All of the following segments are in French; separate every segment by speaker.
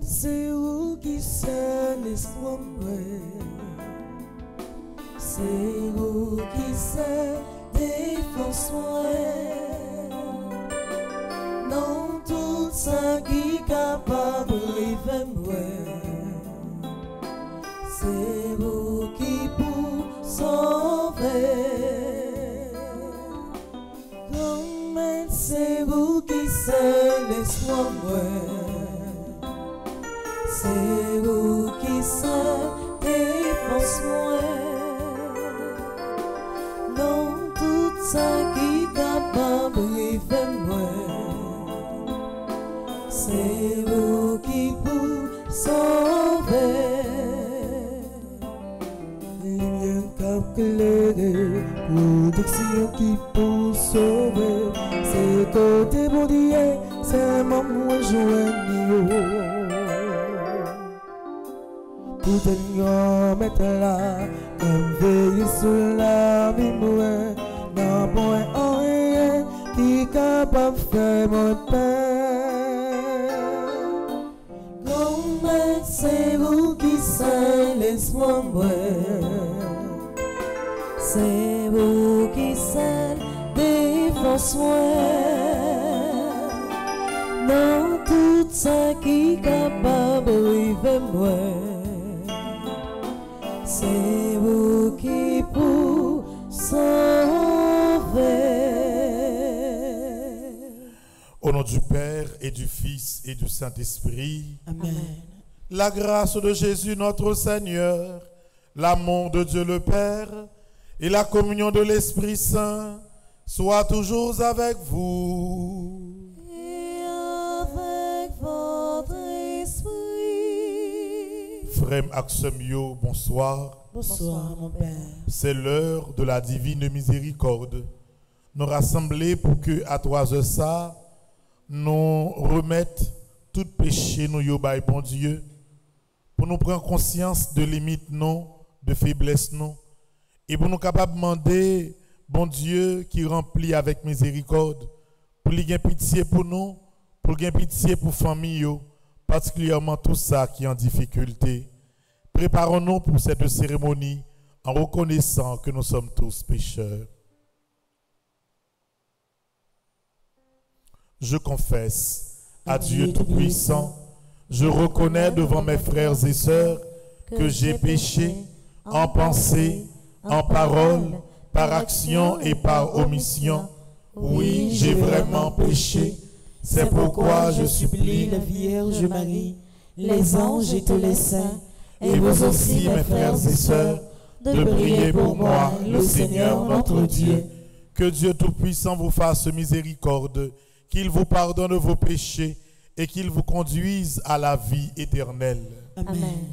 Speaker 1: C'est où qui sait l'espoir, c'est où qui sait défense, non tout ça qui est capable de vivre, c'est vous qui pour sauver, c'est vous qui sait l'espoir. C'est vous qui savez défense-moi, non tout ça qui est capable de faire moi. C'est vous qui pour sauver, lumière calculée, protection qui pour sauver. C'est côté bon Dieu, c'est mon moi joyeux. Tout est grand mettre là, comme veiller sur la vie, moi, n'a point rien qui est capable de faire mon père. Comme c'est vous qui savez l'espoir, c'est vous qui savez défense, non tout ça qui est capable de vivre, moi. C'est vous qui pour sauver.
Speaker 2: Au nom du Père et du Fils et du Saint-Esprit.
Speaker 1: Amen.
Speaker 2: La grâce de Jésus notre Seigneur, l'amour de Dieu le Père et la communion de l'Esprit Saint soient toujours avec vous.
Speaker 1: Et avec votre esprit.
Speaker 2: Frère Axemio, bonsoir.
Speaker 1: Bonsoir mon Père.
Speaker 2: C'est l'heure de la divine miséricorde. Nous rassembler pour que à 3 heures ça, nous remettre tout péché nous yo bay bon Dieu, pour nous prendre conscience de limites nous, de faiblesse nous, et pour nous capables de demander bon Dieu qui remplit avec miséricorde, pour lui gagner pitié pour nous, pour gagner pitié pour famille, particulièrement tout ça qui est en difficulté. Préparons-nous pour cette cérémonie en reconnaissant que nous sommes tous pécheurs. Je confesse à Dieu Tout-Puissant, je reconnais devant mes frères et sœurs que j'ai péché en pensée, en parole, par action et par omission. Oui, j'ai vraiment péché. C'est pourquoi je supplie
Speaker 1: la Vierge Marie, les anges et tous les saints,
Speaker 2: et vous aussi, mes frères et sœurs, de prier pour moi, le Seigneur notre Dieu. Que Dieu Tout-Puissant vous fasse miséricorde, qu'il vous pardonne vos péchés et qu'il vous conduise à la vie éternelle.
Speaker 1: Amen.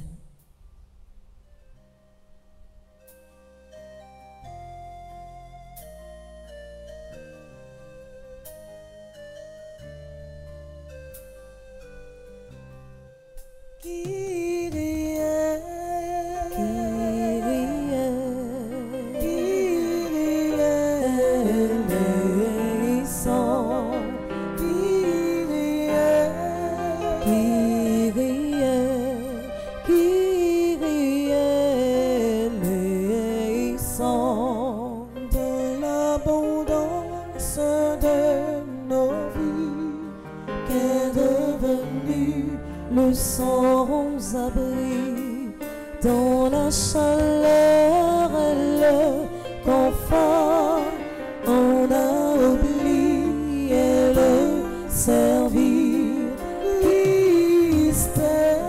Speaker 1: Sans-abri, dans la chaleur et le confort, on a oublié le servir. Christ est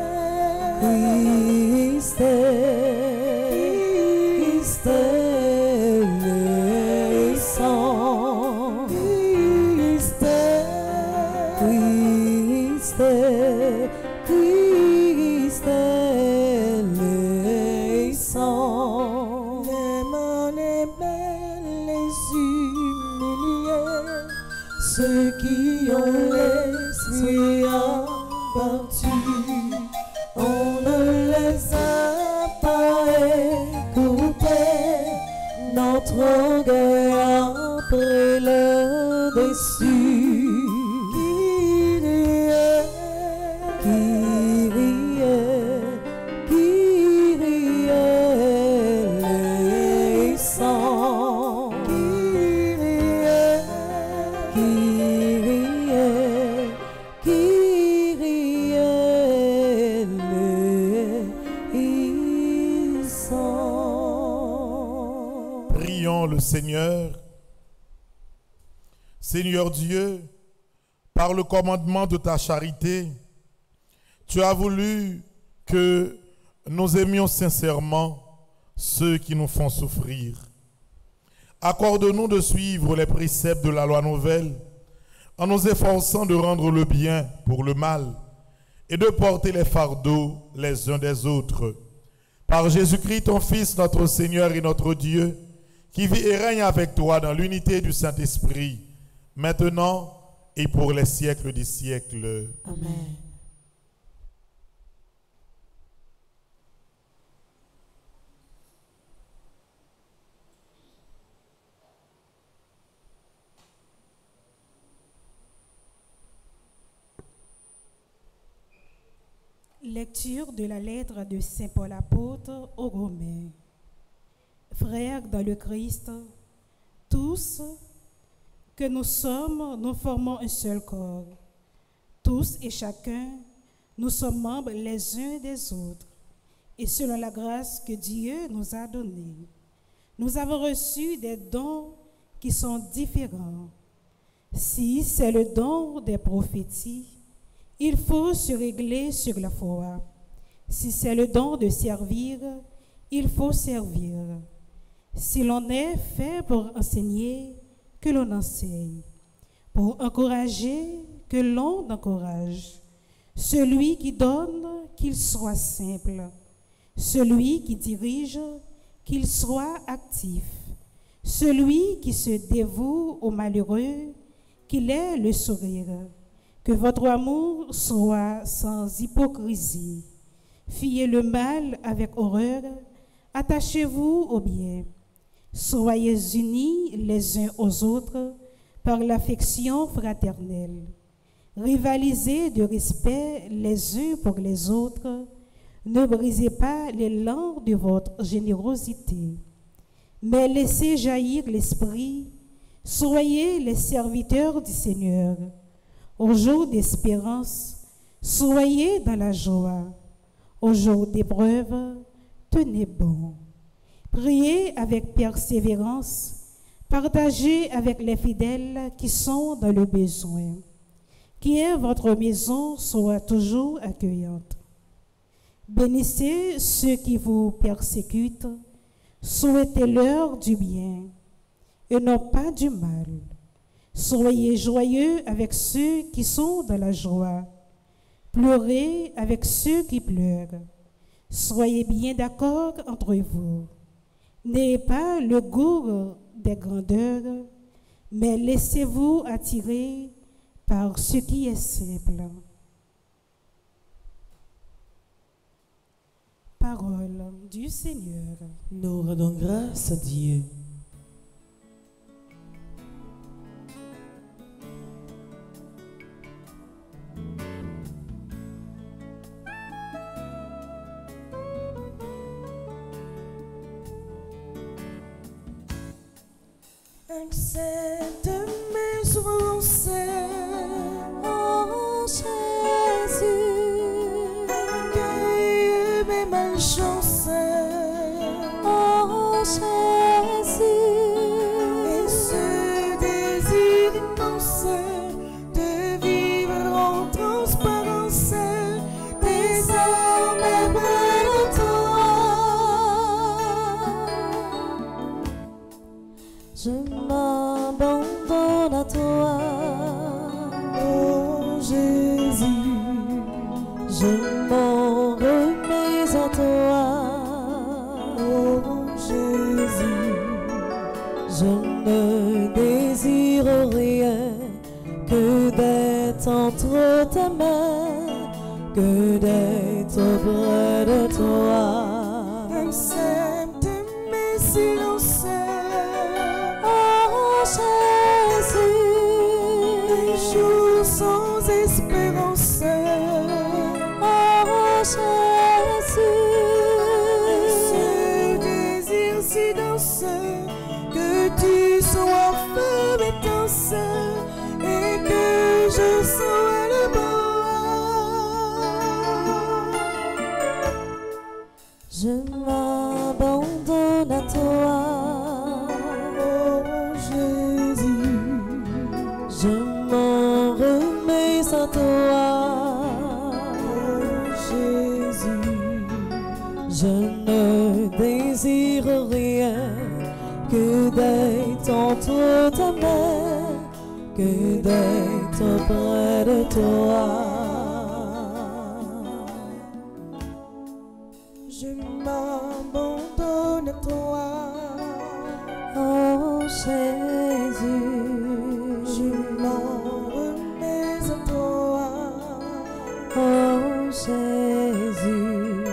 Speaker 1: le sang. Christ est le sang. Les mains, les belles, les humiliés, ceux qui ont l'esprit abattu, on ne les a pas écoutés. Notre
Speaker 3: orgueil après le déçu.
Speaker 2: Seigneur, Seigneur Dieu, par le commandement de ta charité, tu as voulu que nous aimions sincèrement ceux qui nous font souffrir. Accorde-nous de suivre les préceptes de la loi nouvelle en nous efforçant de rendre le bien pour le mal et de porter les fardeaux les uns des autres. Par Jésus-Christ, ton Fils, notre Seigneur et notre Dieu, qui vit et règne avec toi dans l'unité du Saint-Esprit, maintenant et pour les siècles des siècles.
Speaker 3: Amen.
Speaker 4: Lecture de la lettre de Saint Paul apôtre aux Romains. Frères dans le Christ, tous que nous sommes, nous formons un seul corps. Tous et chacun, nous sommes membres les uns des autres. Et selon la grâce que Dieu nous a donnée, nous avons reçu des dons qui sont différents. Si c'est le don des prophéties, il faut se régler sur la foi. Si c'est le don de servir, il faut servir. Si l'on est fait pour enseigner, que l'on enseigne. Pour encourager, que l'on encourage. Celui qui donne, qu'il soit simple. Celui qui dirige, qu'il soit actif. Celui qui se dévoue aux malheureux, qu'il ait le sourire. Que votre amour soit sans hypocrisie. Fuyez le mal avec horreur, attachez-vous au bien. Soyez unis les uns aux autres par l'affection fraternelle. Rivalisez de respect les uns pour les autres. Ne brisez pas l'élan de votre générosité, mais laissez jaillir l'esprit. Soyez les serviteurs du Seigneur. Au jour d'espérance, soyez dans la joie. Au jour d'épreuve, tenez bon. Priez avec persévérance, partagez avec les fidèles qui sont dans le besoin. Qu'est votre maison soit toujours accueillante. Bénissez ceux qui vous persécutent, souhaitez-leur du bien et non pas du mal. Soyez joyeux avec ceux qui sont dans la joie. Pleurez avec ceux qui pleurent. Soyez bien d'accord entre vous. N'ayez pas le goût des grandeurs, mais laissez-vous attirer par ce qui est simple. Parole du Seigneur.
Speaker 3: Nous rendons grâce à Dieu.
Speaker 1: Accepte mes offenses,
Speaker 3: Oh Jésus,
Speaker 1: accueille mes malchances,
Speaker 3: oh Jésus,
Speaker 1: et ce désir immense de vivre en transparence, désormais près de toi.
Speaker 3: je m'abandonne à toi,
Speaker 1: Oh Jésus,
Speaker 3: je m'en remets à toi,
Speaker 1: oh Jésus,
Speaker 3: je ne désire rien que d'être entre tes mains, que d'être près de toi.
Speaker 1: accepte mes silences, des jours sans espérance.
Speaker 3: Oh Jésus,
Speaker 1: Ce désir si dense que tu sois feu intense et que je sois le
Speaker 3: je m'abandonne à toi.
Speaker 1: Oh Jésus,
Speaker 3: Je m'en remets à toi.
Speaker 1: oh Jésus,
Speaker 3: Je ne désire rien que d'être entre ta main, que d'être près de toi.
Speaker 1: je m'abandonne à toi.
Speaker 3: Oh Jésus,
Speaker 1: Je m'en remets à toi.
Speaker 3: oh Jésus,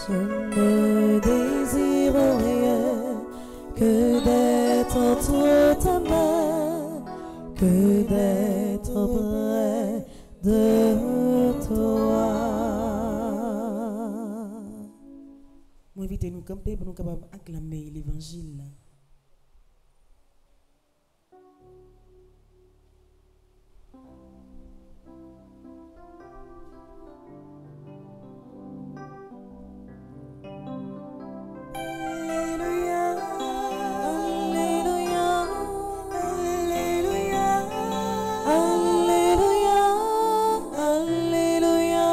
Speaker 3: je ne désire rien que d'être entre ta main, que d'être près de toi.
Speaker 1: Moi, invite nous camper pour nous capables acclamer l'évangile. Alléluia,
Speaker 3: Alléluia,
Speaker 1: Alléluia,
Speaker 3: Alléluia, Alléluia,
Speaker 1: Alléluia,
Speaker 3: Alléluia,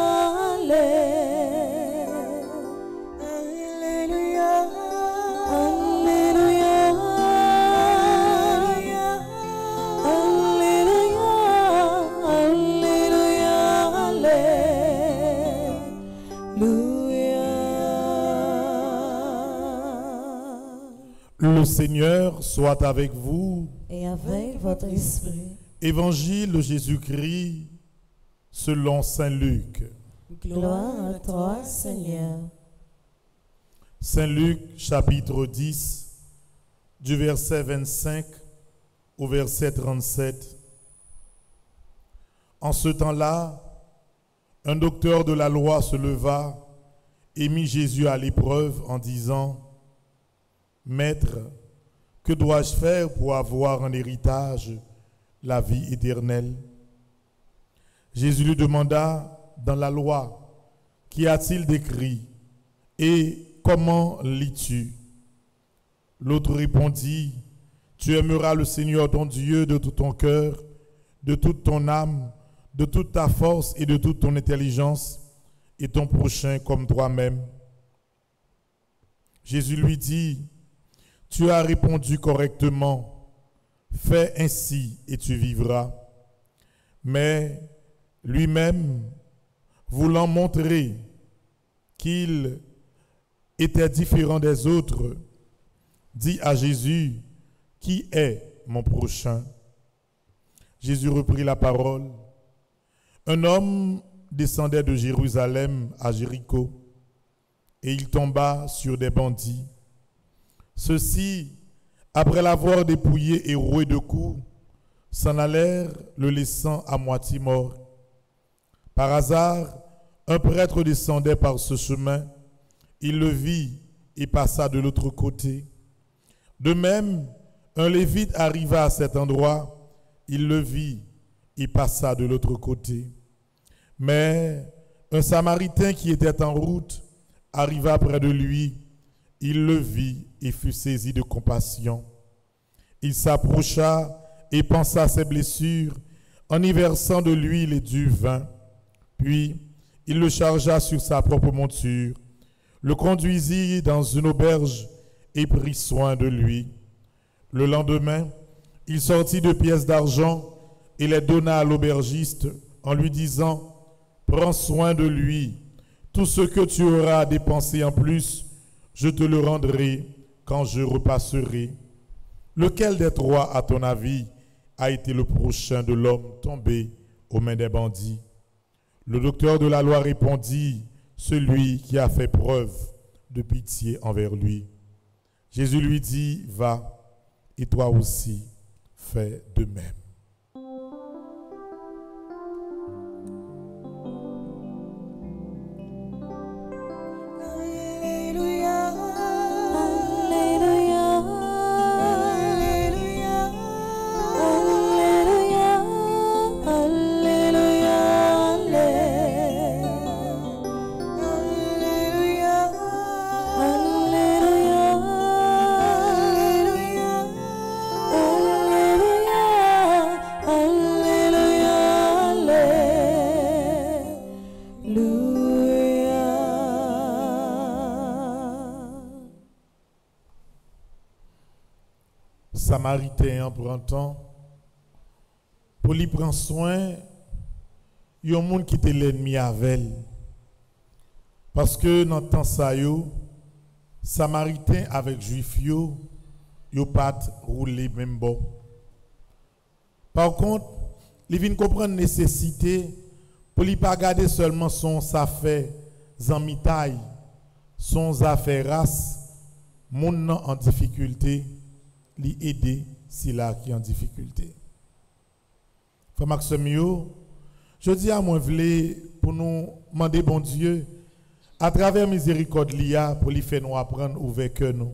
Speaker 2: Le Seigneur soit avec vous.
Speaker 3: et avec votre esprit.
Speaker 2: Évangile de Jésus-Christ selon Saint Luc.
Speaker 3: Gloire à toi, Seigneur.
Speaker 2: Saint Luc, chapitre 10, du verset 25 au verset 37. En ce temps-là, un docteur de la loi se leva et mit Jésus à l'épreuve en disant: Maître, que dois-je faire pour avoir en héritage la vie éternelle? Jésus lui demanda: Dans la loi, qu'y a-t-il d'écrit et comment lis-tu? L'autre répondit: Tu aimeras le Seigneur ton Dieu de tout ton cœur, de toute ton âme, de toute ta force et de toute ton intelligence, et ton prochain comme toi-même. Jésus lui dit: Tu as répondu correctement, fais ainsi et tu vivras. Mais lui-même, voulant montrer qu'il était différent des autres, dit à Jésus: Qui est mon prochain? Jésus reprit la parole. Un homme descendait de Jérusalem à Jéricho, et il tomba sur des bandits. Ceux-ci, après l'avoir dépouillé et roué de coups, s'en allèrent, le laissant à moitié mort. Par hasard, un prêtre descendait par ce chemin. Il le vit et passa de l'autre côté. De même, un lévite arriva à cet endroit. Il le vit et passa de l'autre côté. Mais un Samaritain qui était en route arriva près de lui. Il le vit et fut saisi de compassion. Il s'approcha et pansa ses blessures en y versant de l'huile et du vin. Puis il le chargea sur sa propre monture, le conduisit dans une auberge et prit soin de lui. Le lendemain, il sortit 2 pièces d'argent et les donna à l'aubergiste en lui disant: Prends soin de lui. Tout ce que tu auras à dépenser en plus, je te le rendrai quand je repasserai. Lequel des 3, à ton avis, a été le prochain de l'homme tombé aux mains des bandits? Le docteur de la loi répondit: Celui qui a fait preuve de pitié envers lui. Jésus lui dit: Va, et toi aussi, fait de même. Samaritain prend temps pour lui prendre soin, il y a un monde qui était l'ennemi avec. Parce que dans le temps ça, Samaritain avec Juif, yo pas rouler même bon. Par contre, il vient comprendre la nécessité pour lui pas garder seulement son affaire zamitaille, son affaire race, moun en difficulté, lui aider si là qui en difficulté. Frère Maxime, je dis à moi pour nous demander bon Dieu à travers miséricorde l'IA pour lui faire nous apprendre ouvert que nous.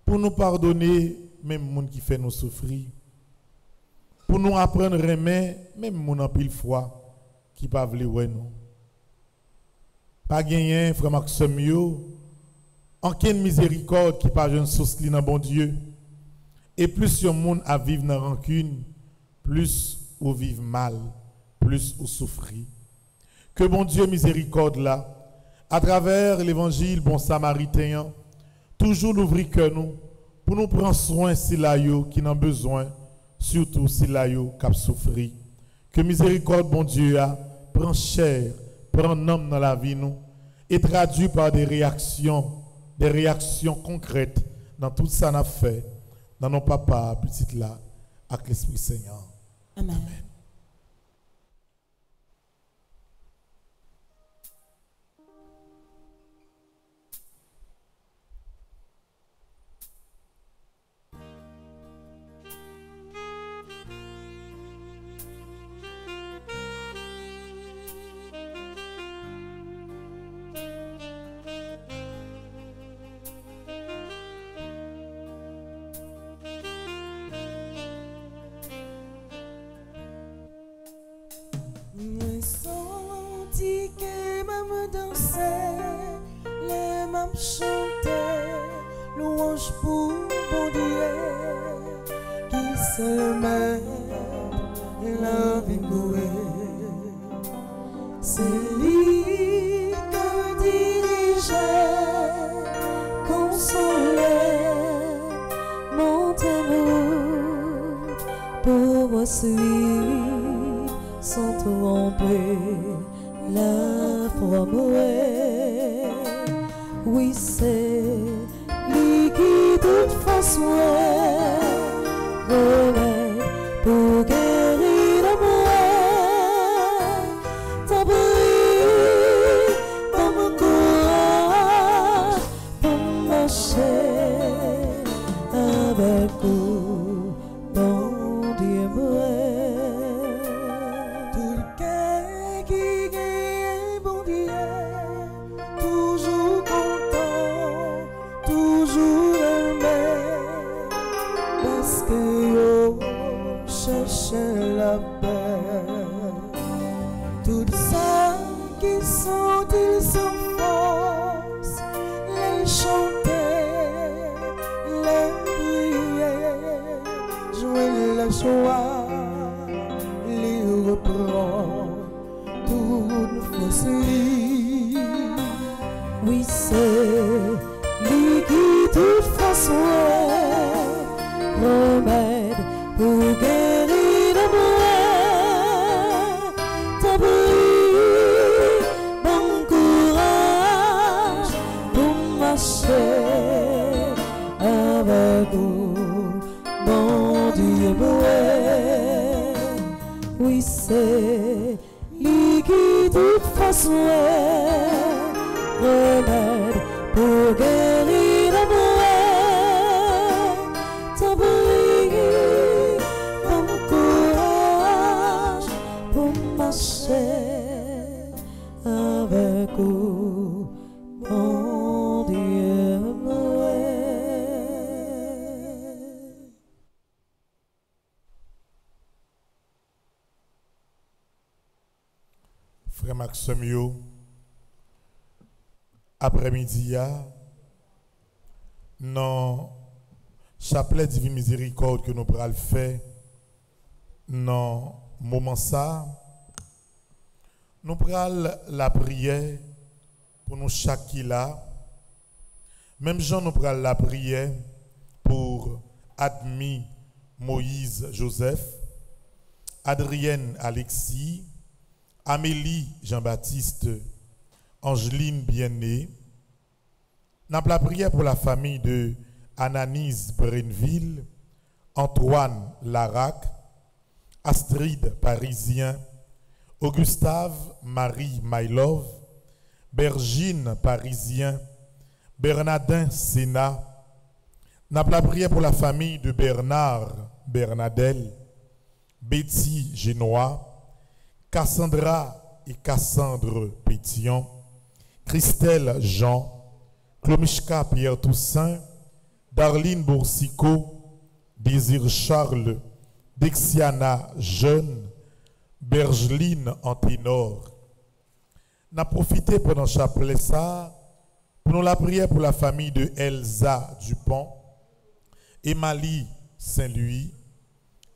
Speaker 2: Pour nous pardonner même monde qui fait nous souffrir. Pour nous apprendre à aimer même monde en pile foi qui pas vouloir nous. Pas gagner frère Maxime, aucune miséricorde qui pas jeune source dans bon Dieu. Et plus yon monde à vivre dans rancune, plus ou vivre mal, plus ou souffrir. Que bon Dieu miséricorde là, à travers l'évangile bon samaritain, toujours l'ouvrir que nous, pour nous prendre soin si la yo qui n'en besoin, surtout si la yo qui a souffri. Que miséricorde bon Dieu a, prend chair, prend homme dans la vie nous, et traduit par des réactions concrètes dans tout ça qu'on a fait, dans nos papas, petites là, avec l'Esprit Seigneur.
Speaker 3: Amen.
Speaker 2: Amen.
Speaker 3: Senti que même danser, les mêmes chanter, louange pour bon Dieu, qui se met la vie mouée. C'est lui que dirigeait, consolait, mon amour pour moi suivre. Sans tromper la foi mouée. Oui, c'est lui qui toute façon remède pour guérir le moi. T'as brillé dans mon courage pour marcher avec vous, bon Dieu moi. La paix, tout ça qui sont ils sans force, les chanter, les prier, jouer la joie, les reprendre, toute force. Oui, c'est lui qui toute façon remède pour guérir. Avec vous, bon Dieu, oui, c'est lui qui toute façon remède pour guérir le moi. T'as brillé
Speaker 2: Frère Maxime, après-midi, dans chapelet Divine Miséricorde que nous pourrons faire, dans ce moment ça, nous pourrons la prière pour nous chaque là. Même Jean nous pourrons la prière pour Admi Moïse Joseph, Adrienne Alexis, Amélie Jean-Baptiste, Angeline Bien-Née. Nous la prière pour la famille de Ananis Brenville, Antoine Larac, Astrid Parisien, Augustave Marie Mailove, Bergine Parisien, Bernardin Sénat. Nous la prière pour la famille de Bernard Bernadel, Betty Génois, Cassandra et Cassandre Pétion, Christelle Jean, Clomishka Pierre Toussaint, Darline Boursico, Désir Charles, Dexiana Jeune, Bergeline Anténor. N'a profité pendant chapelet ça pour nous la prière pour la famille de Elsa Dupont, Emily Saint-Louis,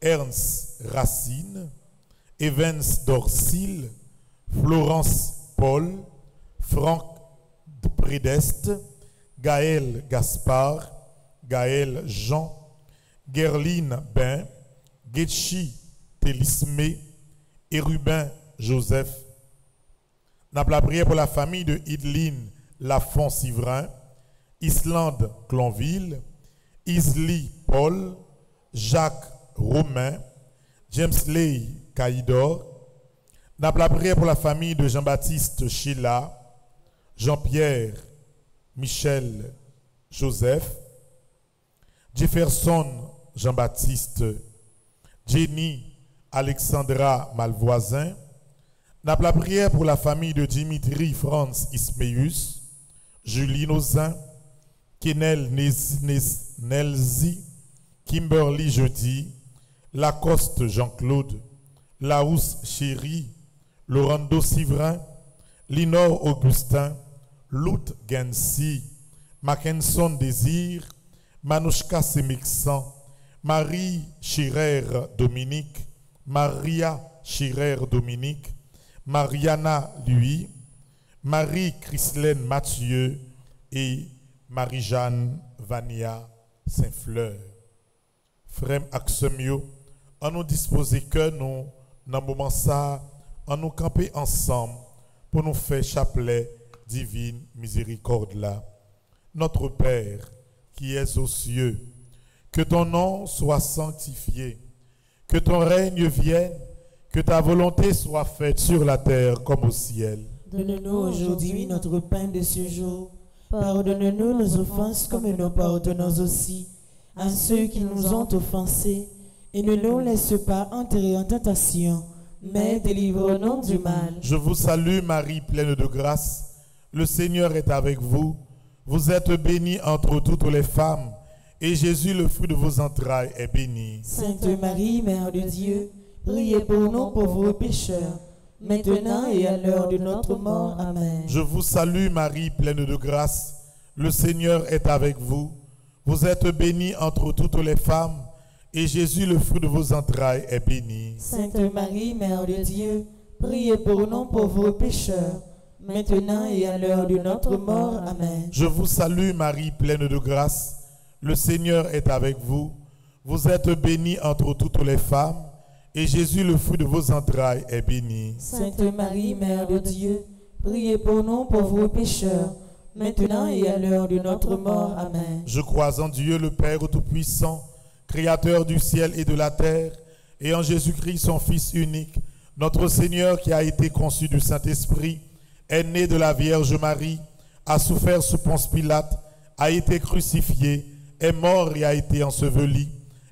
Speaker 2: Ernst Racine, Evans Dorsil, Florence Paul, Franck Prédeste, Gaël Gaspard, Gaël Jean, Gerline Ben, Getchi Télismé et Rubin Joseph. N'a la prière pour la famille de Idline Lafont-Sivrin, Islande Clonville, Isli Paul, Jacques Romain, James Ley Caïdor. N'a la prière pour la famille de Jean-Baptiste Sheila, Jean-Pierre Michel Joseph, Jefferson Jean-Baptiste, Jenny Alexandra Malvoisin. N'a la prière pour la famille de Dimitri Franz Ismeus, Julie Nozin, Kenel Nelzi, Kimberly Jeudi, Lacoste Jean-Claude, Larousse Chéri, Laurando Sivrin, Linor Augustin, Lout Gensi, Mackinson Désir, Manouchka Semixan, Marie Chirer Dominique, Maria Chirer Dominique, Mariana Louis, Marie-Christelaine Mathieu et Marie-Jeanne Vania Saint-Fleur. Frère Axemio, on nous disposer que nous, dans le moment ça, on nous camper ensemble pour nous faire chapelet divine miséricorde là. Notre Père qui es aux cieux, que ton nom soit sanctifié, que ton règne vienne, que ta volonté soit faite sur la terre comme au ciel.
Speaker 3: Donne-nous aujourd'hui notre pain de ce jour. Pardonne-nous nos offenses comme nous pardonnons aussi à ceux qui nous ont offensés. Et ne nous laisse pas entrer en tentation, mais délivre-nous du mal.
Speaker 2: Je vous salue Marie, pleine de grâce. Le Seigneur est avec vous. Vous êtes bénie entre toutes les femmes. Et Jésus, le fruit de vos entrailles, est béni.
Speaker 3: Sainte Marie, Mère de Dieu, priez pour nous pauvres pécheurs, maintenant et à l'heure de notre mort. Amen.
Speaker 2: Je vous salue Marie, pleine de grâce. Le Seigneur est avec vous. Vous êtes bénie entre toutes les femmes. Et Jésus, le fruit de vos entrailles, est béni.
Speaker 3: Sainte Marie, Mère de Dieu, priez pour nous pauvres pécheurs, maintenant et à l'heure de notre mort. Amen.
Speaker 2: Je vous salue Marie, pleine de grâce. Le Seigneur est avec vous. Vous êtes bénie entre toutes les femmes. Et Jésus, le fruit de vos entrailles, est béni.
Speaker 3: Sainte Marie, Mère de Dieu, priez pour nous pauvres pécheurs, maintenant et à l'heure de notre mort. Amen.
Speaker 2: Je crois en Dieu, le Père Tout-Puissant, Créateur du ciel et de la terre, et en Jésus-Christ, son Fils unique, notre Seigneur qui a été conçu du Saint-Esprit, est né de la Vierge Marie, a souffert sous Ponce Pilate, a été crucifié, est mort et a été enseveli,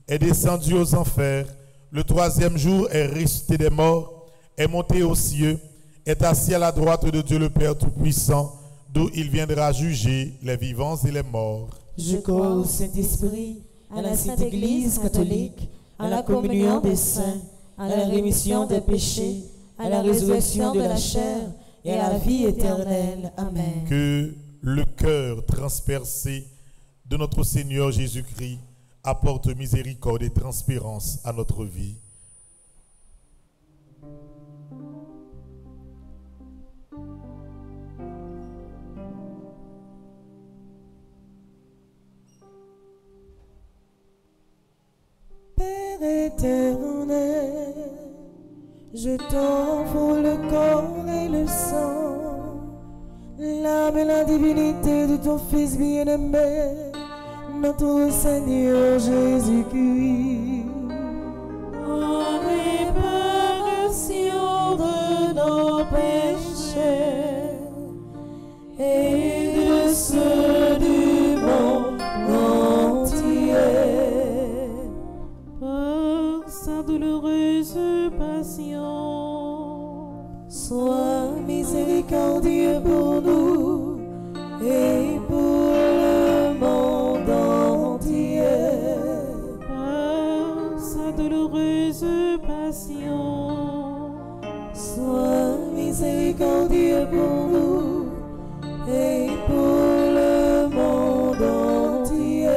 Speaker 2: est descendu aux enfers, le troisième jour est ressuscité des morts, est monté aux cieux, est assis à la droite de Dieu le Père Tout-Puissant, d'où il viendra juger les vivants et les morts.
Speaker 3: Je crois au Saint-Esprit, à la Sainte Église catholique, à la communion des saints, à la rémission des péchés, à la résurrection de la chair et à la vie éternelle. Amen.
Speaker 2: Que le cœur transpercé de notre Seigneur Jésus-Christ apporte miséricorde et transparence à notre vie.
Speaker 1: Père éternel, je t'offre le corps et le sang, l'âme et la divinité de ton Fils bien-aimé, notre Seigneur Jésus-Christ.
Speaker 3: En réparation de nos péchés et de ceux du monde entier,
Speaker 4: Par sa douloureuse passion,
Speaker 1: Sois miséricordieux pour nous et pour le monde entier.
Speaker 4: par sa douloureuse passion,
Speaker 1: Sois miséricordieux pour nous et pour le monde entier.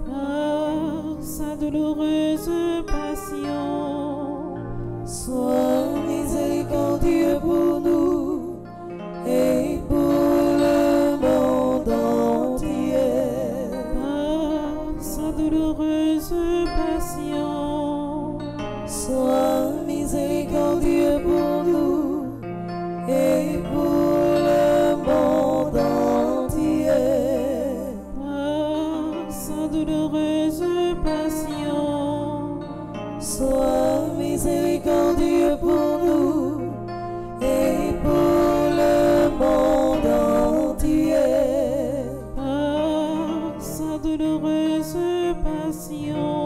Speaker 4: par sa douloureuse passion,
Speaker 1: Sois miséricordieux pour nous et pour le monde entier.
Speaker 4: par sa douloureuse passion,
Speaker 1: Sois miséricordieux pour nous et pour le monde entier.
Speaker 4: par sa douloureuse passion,
Speaker 1: Sois miséricordieux pour nous et pour le monde entier.
Speaker 4: par sa douloureuse passion,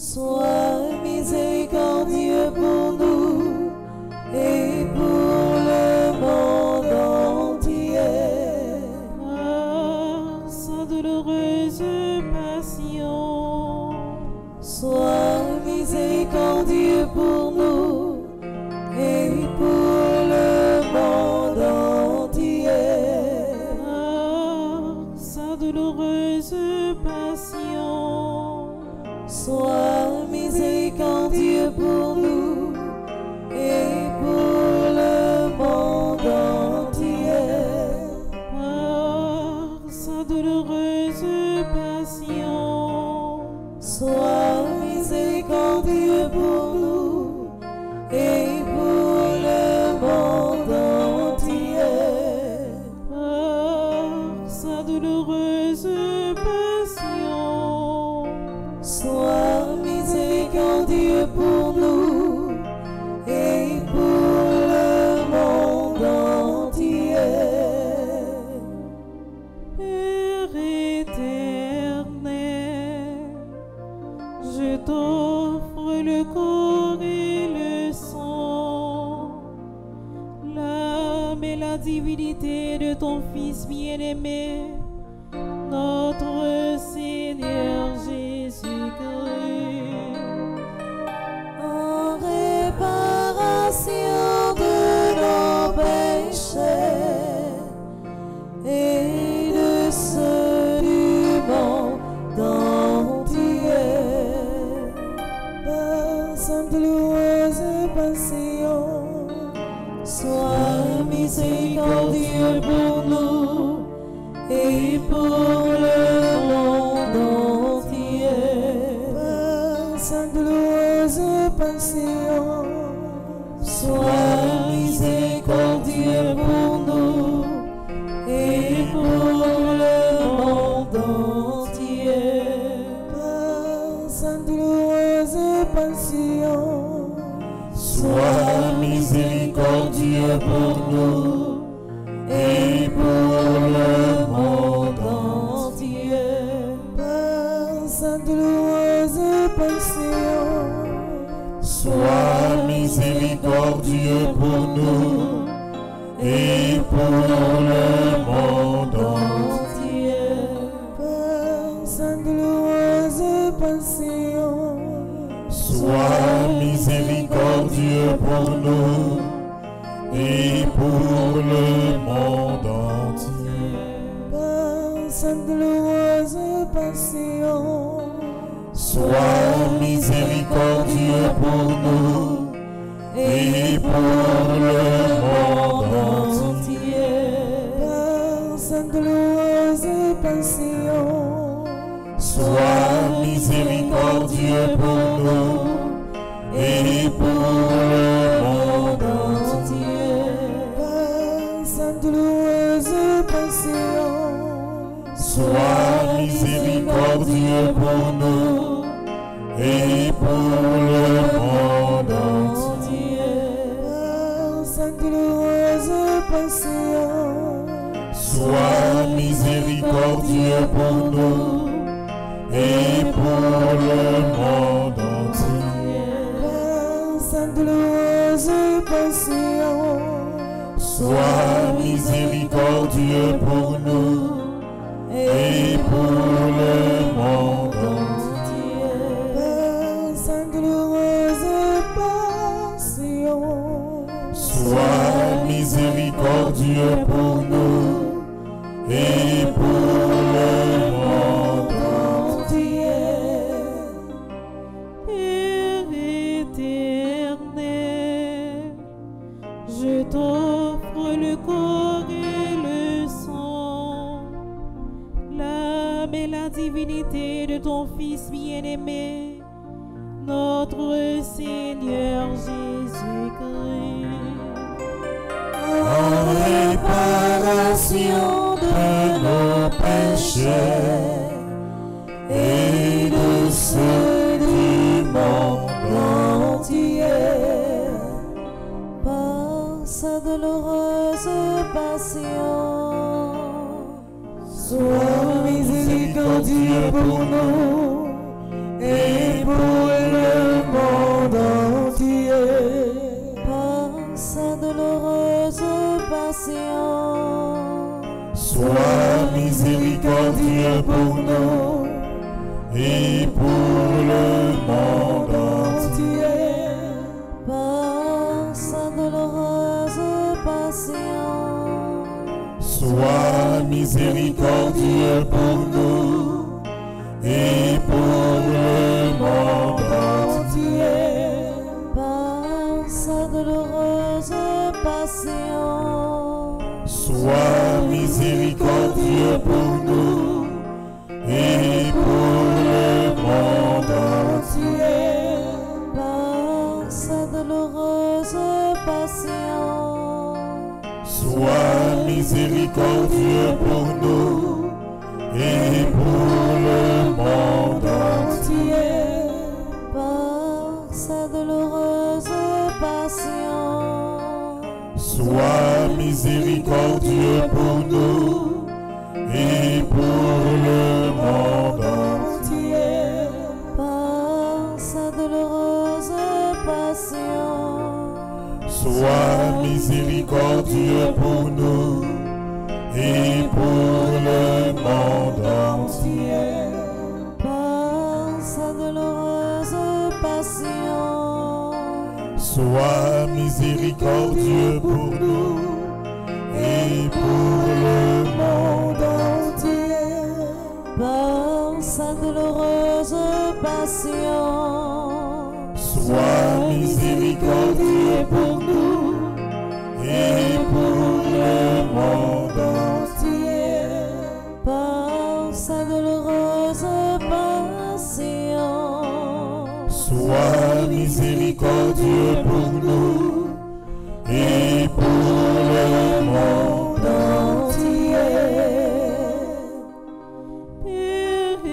Speaker 1: Sois miséricordieux pour nous et pour le monde entier.
Speaker 4: par sa douloureuse passion,
Speaker 1: Sois miséricordieux pour nous et pour le monde entier.
Speaker 4: par sa douloureuse passion,
Speaker 1: Sois miséricordieux pour nous et pour le monde entier.
Speaker 4: par sa douloureuse passion,
Speaker 1: Sois miséricordieux pour nous et pour le monde entier.
Speaker 4: par sa douloureuse passion,
Speaker 1: Sois miséricordieux pour nous et pour le monde entier.
Speaker 4: Père éternel, je t'offre le corps et le sang, l'âme et la divinité de ton Fils bien-aimé, notre Seigneur Jésus-Christ.
Speaker 1: En réparation de nos péchés et de ceux du monde entier, par sa douloureuse passion, sois miséricordieux pour nous et pour le monde entier. Par sa douloureuse passion, sois miséricordieux pour nous et pour le monde entier. Par sa douloureuse passion,
Speaker 2: Sois miséricordieux pour nous et pour le monde
Speaker 1: entier. Par sa douloureuse passion,
Speaker 2: Sois miséricordieux pour nous et pour le monde
Speaker 1: entier. Par sa douloureuse passion,
Speaker 2: Sois miséricordieux pour nous et pour le monde entier.
Speaker 1: Par sa douloureuse passion,
Speaker 2: Sois miséricordieux pour nous et pour le monde entier.
Speaker 1: par sa douloureuse passion,
Speaker 2: Sois miséricordieux pour nous et pour le monde entier.
Speaker 1: par sa douloureuse passion,
Speaker 2: Sois miséricordieux pour nous et pour le monde entier.
Speaker 1: par sa douloureuse passion,
Speaker 2: Sois miséricordieux pour nous et pour le monde entier.
Speaker 1: par sa douloureuse passion,
Speaker 2: Sois miséricordieux pour nous et pour le monde entier.
Speaker 1: par sa douloureuse passion,
Speaker 2: Sois miséricordieux pour nous et pour le monde
Speaker 1: entier.
Speaker 4: Père éternel, je t'offre le corps et le sang, l'âme et la divinité de ton Fils bien-aimé, notre Seigneur Jésus-Christ.
Speaker 2: en réparation de nos péchés et de ceux du monde entier.
Speaker 1: Par sa douloureuse passion, sois miséricordieux pour nous et pour le monde entier. Par sa douloureuse passion,
Speaker 2: Sois miséricordieux pour nous et pour le monde entier.
Speaker 1: par sa douloureuse passion,
Speaker 2: Sois miséricordieux pour nous et pour le monde entier.
Speaker 1: par sa douloureuse passion,
Speaker 2: Sois miséricordieux pour nous et pour le monde entier.
Speaker 1: par sa douloureuse passion,
Speaker 2: Sois miséricordieux pour nous et pour le monde entier.
Speaker 1: par sa douloureuse passion,
Speaker 2: Sois miséricordieux pour nous et pour le monde entier.
Speaker 1: par sa douloureuse passion,
Speaker 2: Sois miséricordieux pour nous et pour le monde entier.
Speaker 1: par sa douloureuse passion,
Speaker 2: Sois miséricordieux pour nous et pour le monde entier.
Speaker 1: par sa douloureuse passion,
Speaker 2: Sois miséricordieux pour nous et pour le monde entier.
Speaker 1: par sa douloureuse passion,
Speaker 2: Sois miséricordieux pour nous et pour le monde entier.
Speaker 4: Père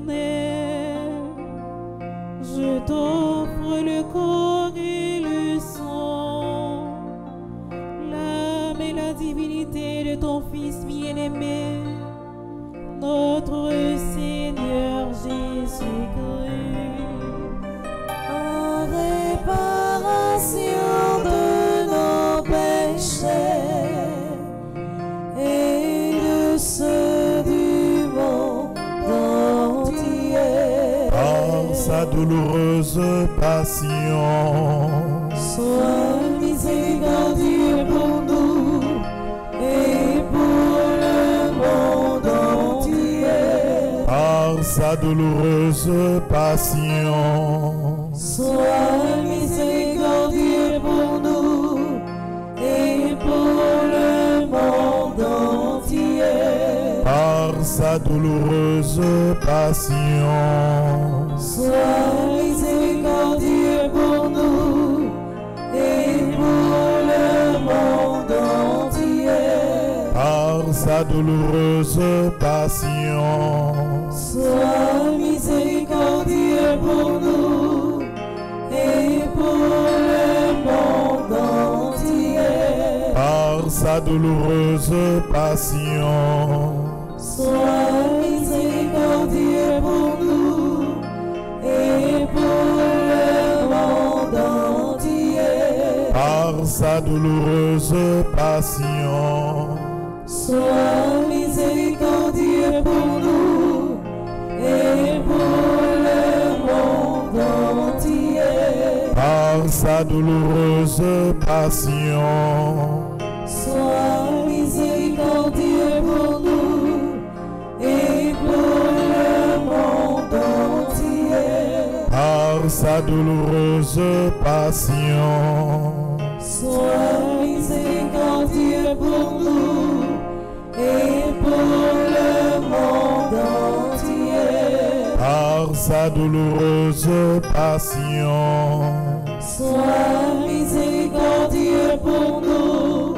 Speaker 4: éternel, je t'offre le corps et le sang, l'âme et la divinité de ton Fils bien-aimé, notre Seigneur Jésus-Christ.
Speaker 1: en réparation de nos péchés et de ceux du monde entier.
Speaker 2: Par sa douloureuse passion.
Speaker 3: Sois miséricordieux pour nous et pour le monde entier.
Speaker 2: Par sa douloureuse passion.
Speaker 3: Sois miséricordieux pour nous et pour le monde entier.
Speaker 2: Par sa douloureuse passion.
Speaker 3: Sois miséricordieux pour nous et pour le monde entier.
Speaker 2: Par sa douloureuse passion.
Speaker 3: Sois miséricordieux pour nous et pour le monde entier.
Speaker 2: Par sa douloureuse passion.
Speaker 3: Sois miséricordieux pour nous et pour le monde entier.
Speaker 2: Par sa douloureuse passion.
Speaker 3: Sois miséricordieux pour nous et pour le monde entier.
Speaker 2: Par sa douloureuse passion.
Speaker 3: Sois miséricordieux pour nous et pour le monde entier.
Speaker 2: Par sa douloureuse passion.
Speaker 3: Sois miséricordieux pour nous et pour le monde entier.
Speaker 2: Par sa douloureuse passion.
Speaker 3: Sois miséricordieux pour nous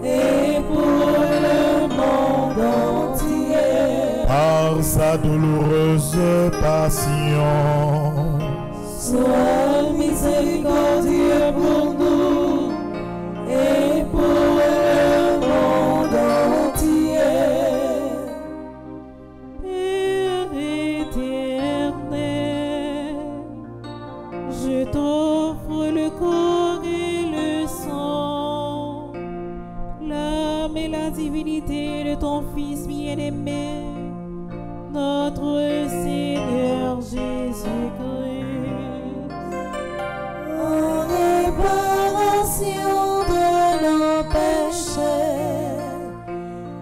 Speaker 3: et pour le monde entier.
Speaker 2: Par sa douloureuse passion.
Speaker 3: Sois miséricordieux pour nous et pour le monde entier. Père éternel, je t'offre le corps et le sang, l'âme et la divinité de ton Fils bien-aimé, notre Seigneur Jésus-Christ. En réparation de nos péchés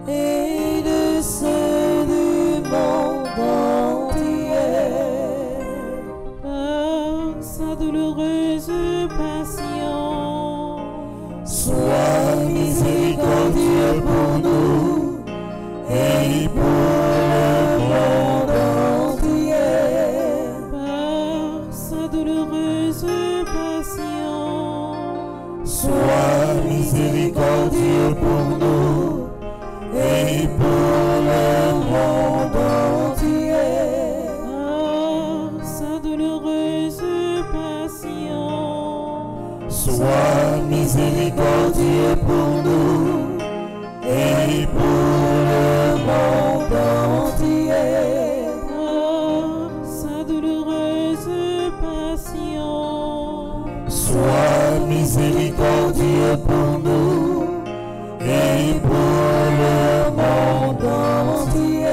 Speaker 3: et de ceux du monde entier. Par sa douloureuse passion.
Speaker 2: Sois miséricordieux pour nous et pour le monde entier.
Speaker 3: Par sa douloureuse passion.
Speaker 2: Sois miséricordieux pour nous et pour le monde entier.
Speaker 3: Par sa douloureuse passion.
Speaker 2: Sois miséricordieux pour nous et pour le monde entier.
Speaker 3: Par sa douloureuse passion.
Speaker 2: Sois miséricordieux pour nous et pour le monde entier.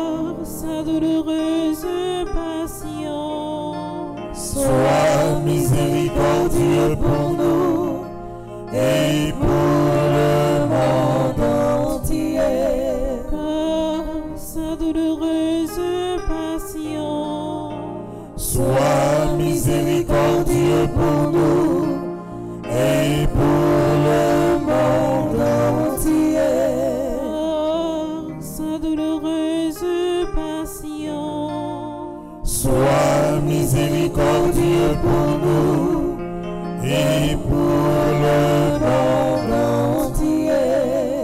Speaker 3: Par sa douloureuse passion.
Speaker 2: Sois miséricordieux pour nous et pour le monde entier.
Speaker 3: Par sa douloureuse passion.
Speaker 2: Sois miséricordieux pour nous et pour le monde entier.
Speaker 3: Par sa douloureuse passion.
Speaker 2: Sois miséricordieux pour nous et pour le monde entier.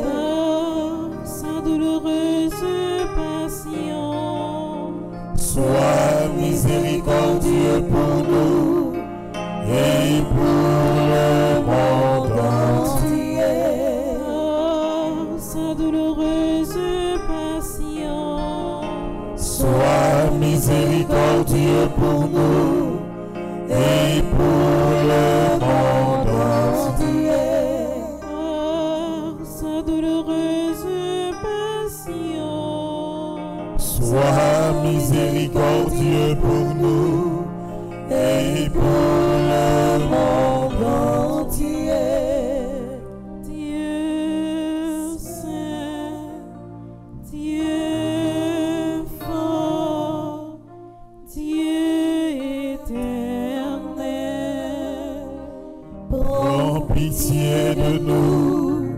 Speaker 3: Par sa douloureuse passion.
Speaker 2: Sois miséricordieux pour nous et pour le monde entier.
Speaker 3: Par sa douloureuse passion.
Speaker 2: Sois miséricordieux pour nous et pour le monde entier.
Speaker 3: Par sa douloureuse passion.
Speaker 2: Sois miséricordieux pour nous et pour le monde entier.
Speaker 3: Dieu saint, Dieu fort, Dieu éternel,
Speaker 2: Prends pitié de nous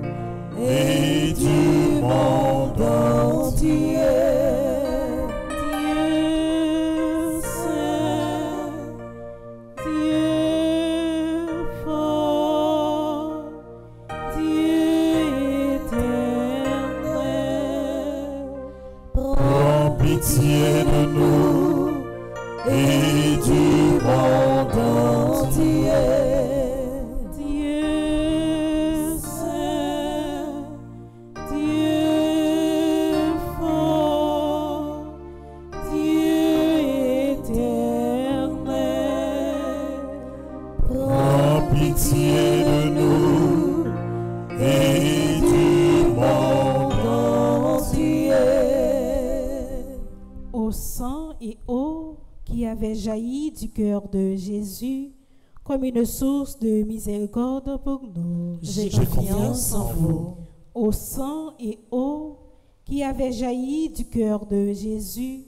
Speaker 2: et du monde entier.
Speaker 3: Dieu saint, Dieu fort, Dieu éternel,
Speaker 2: Prends pitié de nous et du monde entier.
Speaker 3: Dieu saint, Dieu fort, Dieu éternel,
Speaker 2: Prends pitié de nous et du monde entier.
Speaker 4: Au sang et eau qui avait jailli du cœur de Jésus comme une source de miséricorde pour nous.
Speaker 3: j'ai confiance en vous.
Speaker 4: Au sang et eau qui avait jailli du cœur de Jésus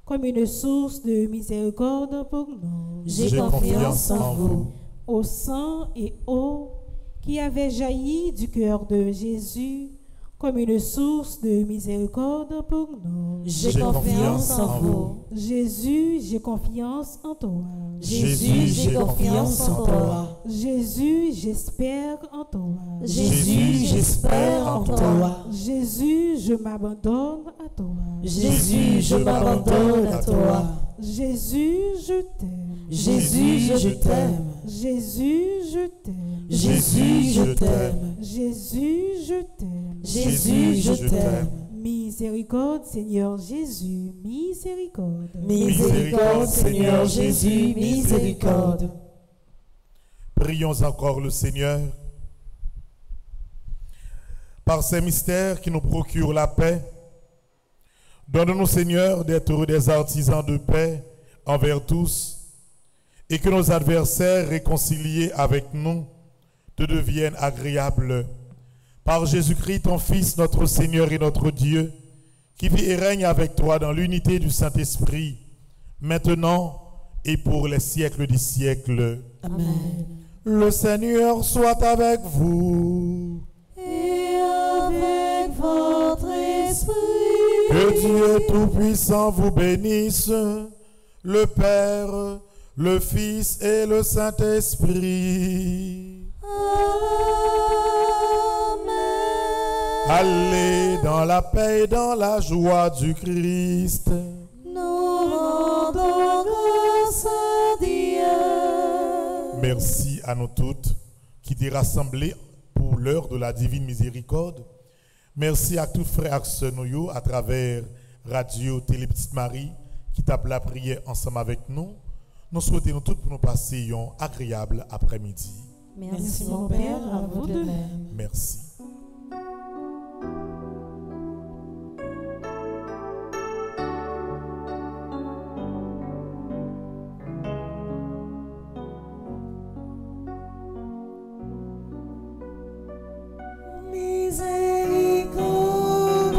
Speaker 4: comme une source de miséricorde pour nous.
Speaker 3: J'ai confiance en vous.
Speaker 4: Au sang et eau qui avait jailli du cœur de Jésus comme une source de miséricorde pour nous.
Speaker 3: J'ai confiance en vous.
Speaker 4: Jésus, j'ai confiance en toi.
Speaker 3: Jésus, j'ai confiance en toi.
Speaker 4: Jésus, j'espère en toi.
Speaker 3: Jésus, j'espère en toi.
Speaker 4: Jésus, je m'abandonne à toi.
Speaker 3: Jésus, je m'abandonne à toi.
Speaker 4: Jésus, je t'aime.
Speaker 3: Jésus, je t'aime.
Speaker 4: Jésus, je t'aime.
Speaker 3: Jésus, je t'aime.
Speaker 4: Jésus, je t'aime.
Speaker 3: Jésus, je t'aime.
Speaker 4: Miséricorde, Seigneur Jésus, miséricorde.
Speaker 3: Miséricorde, Seigneur Jésus, miséricorde.
Speaker 2: Prions encore le Seigneur. Par ces mystères qui nous procurent la paix, donne-nous, Seigneur, d'être des artisans de paix envers tous, et que nos adversaires réconciliés avec nous te deviennent agréables. Par Jésus-Christ, ton Fils, notre Seigneur et notre Dieu, qui vit et règne avec toi dans l'unité du Saint-Esprit, maintenant et pour les siècles des siècles.
Speaker 3: Amen.
Speaker 2: Le Seigneur soit avec vous.
Speaker 3: Et avec votre esprit.
Speaker 2: Que Dieu Tout-Puissant vous bénisse, le Père, le Fils et le Saint-Esprit.
Speaker 3: Amen.
Speaker 2: Allez dans la paix et dans la joie du Christ.
Speaker 3: Nous rendons grâce à Dieu.
Speaker 2: Merci à nous toutes qui t'es rassemblés pour l'heure de la divine miséricorde. Merci à tous frères et sœurs nous à travers Radio Télé Petite Marie qui tape la prière ensemble avec nous. Nous souhaitons nous toutes pour nous passer un agréable après-midi.
Speaker 3: Merci mon Père, à vous de même.
Speaker 2: Merci.
Speaker 3: Miséricorde,